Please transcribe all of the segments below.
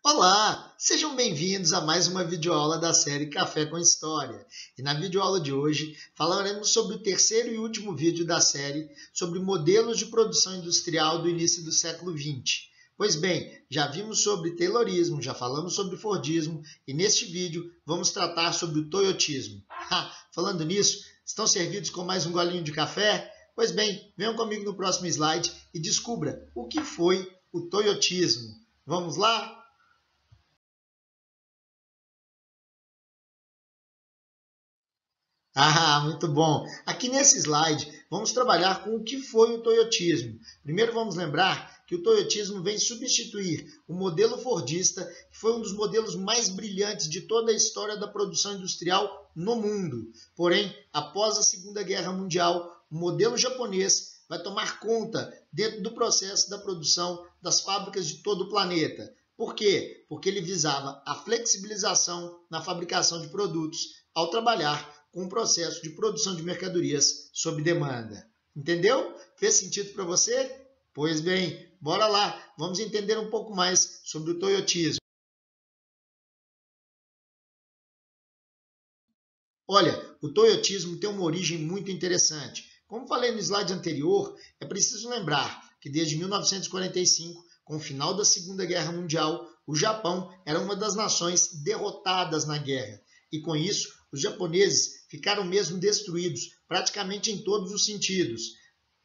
Olá, sejam bem-vindos a mais uma videoaula da série Café com História. E na videoaula de hoje falaremos sobre o terceiro e último vídeo da série sobre modelos de produção industrial do início do século XX. Pois bem, já vimos sobre Taylorismo, já falamos sobre Fordismo e neste vídeo vamos tratar sobre o Toyotismo. Falando nisso, estão servidos com mais um golinho de café? Pois bem, venham comigo no próximo slide e descubra o que foi o Toyotismo. Vamos lá? Muito bom. Aqui nesse slide, vamos trabalhar com o que foi o toyotismo. Primeiro vamos lembrar que o toyotismo vem substituir o modelo fordista, que foi um dos modelos mais brilhantes de toda a história da produção industrial no mundo. Porém, após a Segunda Guerra Mundial, o modelo japonês vai tomar conta dentro do processo da produção das fábricas de todo o planeta. Por quê? Porque ele visava a flexibilização na fabricação de produtos ao trabalhar com o processo de produção de mercadorias sob demanda. Entendeu? Fez sentido para você? Pois bem, bora lá, vamos entender um pouco mais sobre o toyotismo. Olha, o toyotismo tem uma origem muito interessante. Como falei no slide anterior, é preciso lembrar que desde 1945, com o final da Segunda Guerra Mundial, o Japão era uma das nações derrotadas na guerra. E com isso, os japoneses ficaram mesmo destruídos, praticamente em todos os sentidos.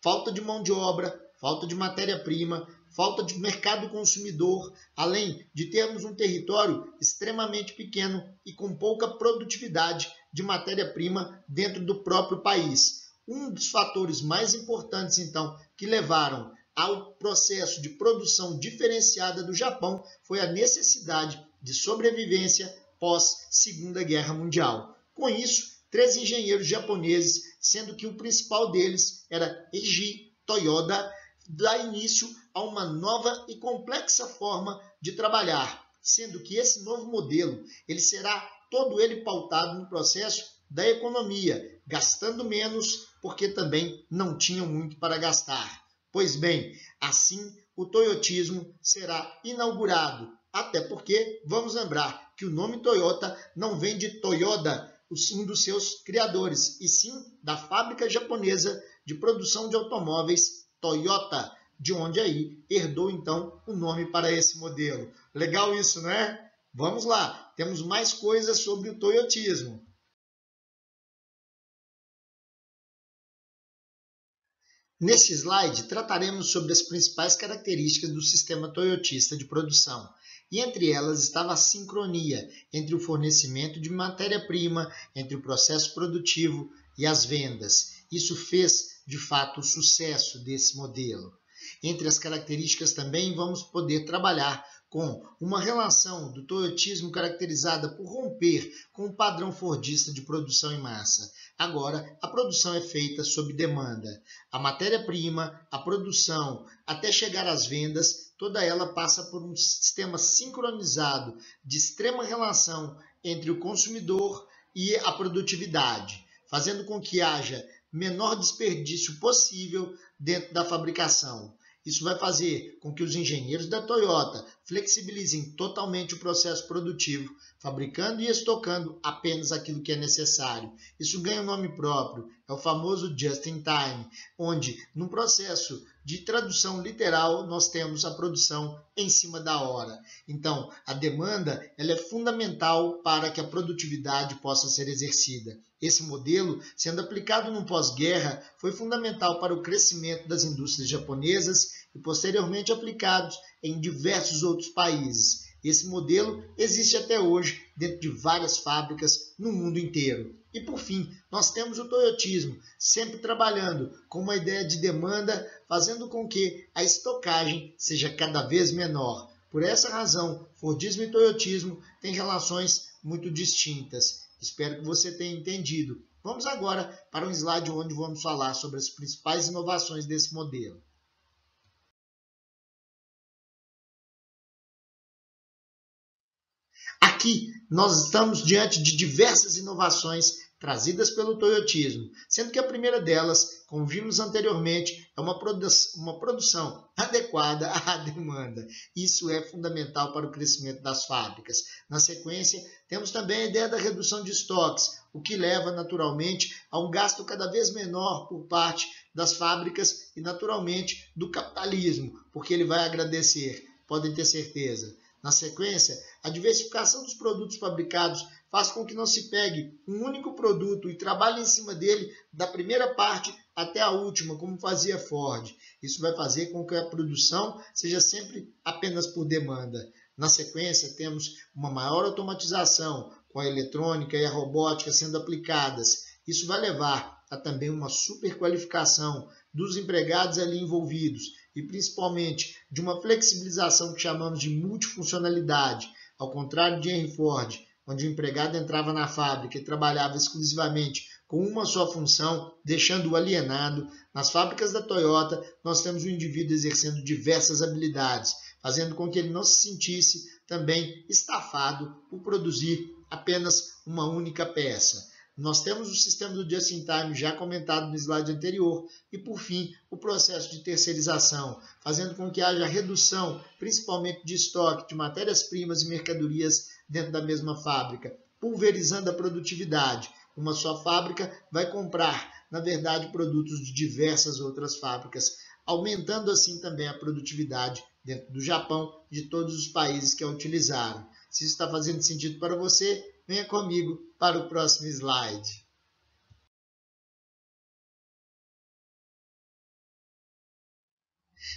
Falta de mão de obra, falta de matéria-prima, falta de mercado consumidor, além de termos um território extremamente pequeno e com pouca produtividade de matéria-prima dentro do próprio país. Um dos fatores mais importantes, então, que levaram ao processo de produção diferenciada do Japão foi a necessidade de sobrevivência pós-Segunda Guerra Mundial. Com isso, 3 engenheiros japoneses, sendo que o principal deles era Eiji Toyoda, dá início a uma nova e complexa forma de trabalhar, sendo que esse novo modelo ele será todo ele pautado no processo da economia, gastando menos porque também não tinham muito para gastar. Pois bem, assim o toyotismo será inaugurado, até porque, vamos lembrar, que o nome Toyota não vem de Toyoda, um dos seus criadores, e sim da fábrica japonesa de produção de automóveis Toyota, de onde aí herdou então o nome para esse modelo. Legal isso, não é? Vamos lá, temos mais coisas sobre o toyotismo. Neste slide, trataremos sobre as principais características do sistema toyotista de produção, e entre elas estava a sincronia entre o fornecimento de matéria-prima, entre o processo produtivo e as vendas. Isso fez, de fato, o sucesso desse modelo. Entre as características também vamos poder trabalhar com uma relação do toyotismo caracterizada por romper com o padrão fordista de produção em massa. Agora, a produção é feita sob demanda. A matéria-prima, a produção, até chegar às vendas, toda ela passa por um sistema sincronizado de extrema relação entre o consumidor e a produtividade, fazendo com que haja menor desperdício possível dentro da fabricação. Isso vai fazer com que os engenheiros da Toyota flexibilizem totalmente o processo produtivo, fabricando e estocando apenas aquilo que é necessário. Isso ganha um nome próprio, é o famoso just in time, onde, num processo de tradução literal, nós temos a produção em cima da hora. Então, a demanda ela é fundamental para que a produtividade possa ser exercida. Esse modelo, sendo aplicado no pós-guerra, foi fundamental para o crescimento das indústrias japonesas e posteriormente aplicados em diversos outros países. Esse modelo existe até hoje dentro de várias fábricas no mundo inteiro. E por fim, nós temos o toyotismo, sempre trabalhando com uma ideia de demanda, fazendo com que a estocagem seja cada vez menor. Por essa razão, Fordismo e toyotismo têm relações muito distintas. Espero que você tenha entendido. Vamos agora para um slide onde vamos falar sobre as principais inovações desse modelo. Aqui nós estamos diante de diversas inovações trazidas pelo toyotismo, sendo que a primeira delas, como vimos anteriormente, é uma produção adequada à demanda. Isso é fundamental para o crescimento das fábricas. Na sequência, temos também a ideia da redução de estoques, o que leva naturalmente a um gasto cada vez menor por parte das fábricas e naturalmente do capitalismo, porque ele vai agradecer, podem ter certeza. Na sequência, a diversificação dos produtos fabricados faz com que não se pegue um único produto e trabalhe em cima dele da primeira parte até a última, como fazia Ford. Isso vai fazer com que a produção seja sempre apenas por demanda. Na sequência, temos uma maior automatização, com a eletrônica e a robótica sendo aplicadas. Isso vai levar a também uma superqualificação dos empregados ali envolvidos e principalmente de uma flexibilização que chamamos de multifuncionalidade, ao contrário de Henry Ford, onde o empregado entrava na fábrica e trabalhava exclusivamente com uma só função, deixando-o alienado. Nas fábricas da Toyota, nós temos o indivíduo exercendo diversas habilidades, fazendo com que ele não se sentisse também estafado por produzir apenas uma única peça. Nós temos o sistema do Just-in-Time já comentado no slide anterior e, por fim, o processo de terceirização, fazendo com que haja redução, principalmente de estoque de matérias-primas e mercadorias dentro da mesma fábrica, pulverizando a produtividade. Uma só fábrica vai comprar, na verdade, produtos de diversas outras fábricas, aumentando assim também a produtividade dentro do Japão e de todos os países que a utilizaram. Se isso está fazendo sentido para você, venha comigo para o próximo slide.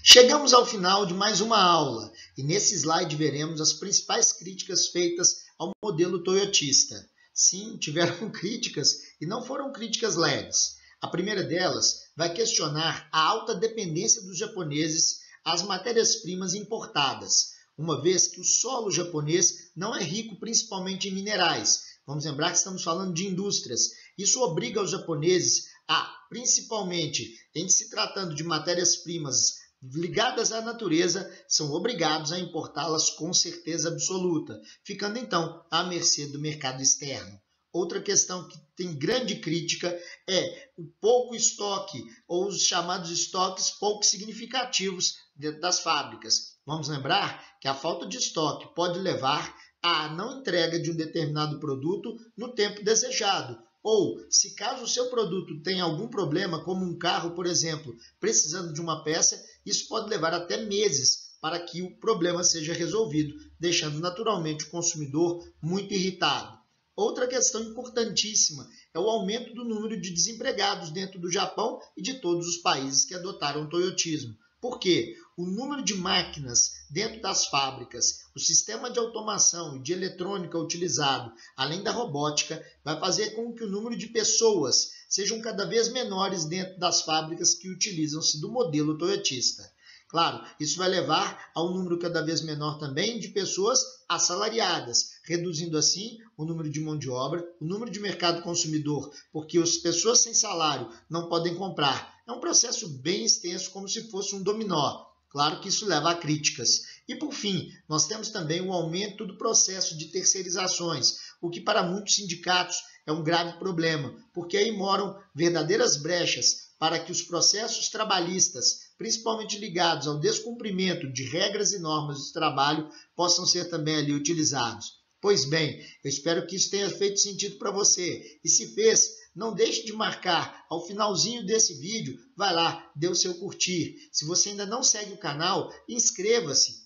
Chegamos ao final de mais uma aula e nesse slide veremos as principais críticas feitas ao modelo toyotista. Sim, tiveram críticas e não foram críticas leves. A primeira delas vai questionar a alta dependência dos japoneses às matérias-primas importadas, uma vez que o solo japonês não é rico principalmente em minerais. Vamos lembrar que estamos falando de indústrias. Isso obriga os japoneses a, principalmente em se tratando de matérias-primas ligadas à natureza, são obrigados a importá-las com certeza absoluta, ficando então à mercê do mercado externo. Outra questão que tem grande crítica é o pouco estoque, ou os chamados estoques pouco significativos dentro das fábricas. Vamos lembrar que a falta de estoque pode levar à não entrega de um determinado produto no tempo desejado. Ou, se caso o seu produto tenha algum problema, como um carro, por exemplo, precisando de uma peça, isso pode levar até meses para que o problema seja resolvido, deixando naturalmente o consumidor muito irritado. Outra questão importantíssima é o aumento do número de desempregados dentro do Japão e de todos os países que adotaram o toyotismo. Por quê? O número de máquinas dentro das fábricas, o sistema de automação e de eletrônica utilizado, além da robótica, vai fazer com que o número de pessoas sejam cada vez menores dentro das fábricas que utilizam-se do modelo toyotista. Claro, isso vai levar a um número cada vez menor também de pessoas assalariadas, reduzindo assim o número de mão de obra, o número de mercado consumidor, porque as pessoas sem salário não podem comprar. É um processo bem extenso, como se fosse um dominó. Claro que isso leva a críticas. E, por fim, nós temos também o aumento do processo de terceirizações, o que para muitos sindicatos é um grave problema, porque aí moram verdadeiras brechas para que os processos trabalhistas, principalmente ligados ao descumprimento de regras e normas de trabalho, possam ser também ali utilizados. Pois bem, eu espero que isso tenha feito sentido para você. E se fez, não deixe de marcar ao finalzinho desse vídeo, vai lá, dê o seu curtir. Se você ainda não segue o canal, inscreva-se.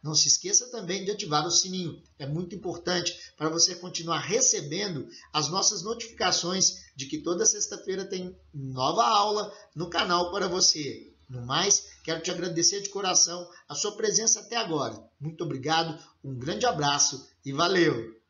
Não se esqueça também de ativar o sininho. É muito importante para você continuar recebendo as nossas notificações de que toda sexta-feira tem nova aula no canal para você. No mais, quero te agradecer de coração a sua presença até agora. Muito obrigado, um grande abraço e valeu!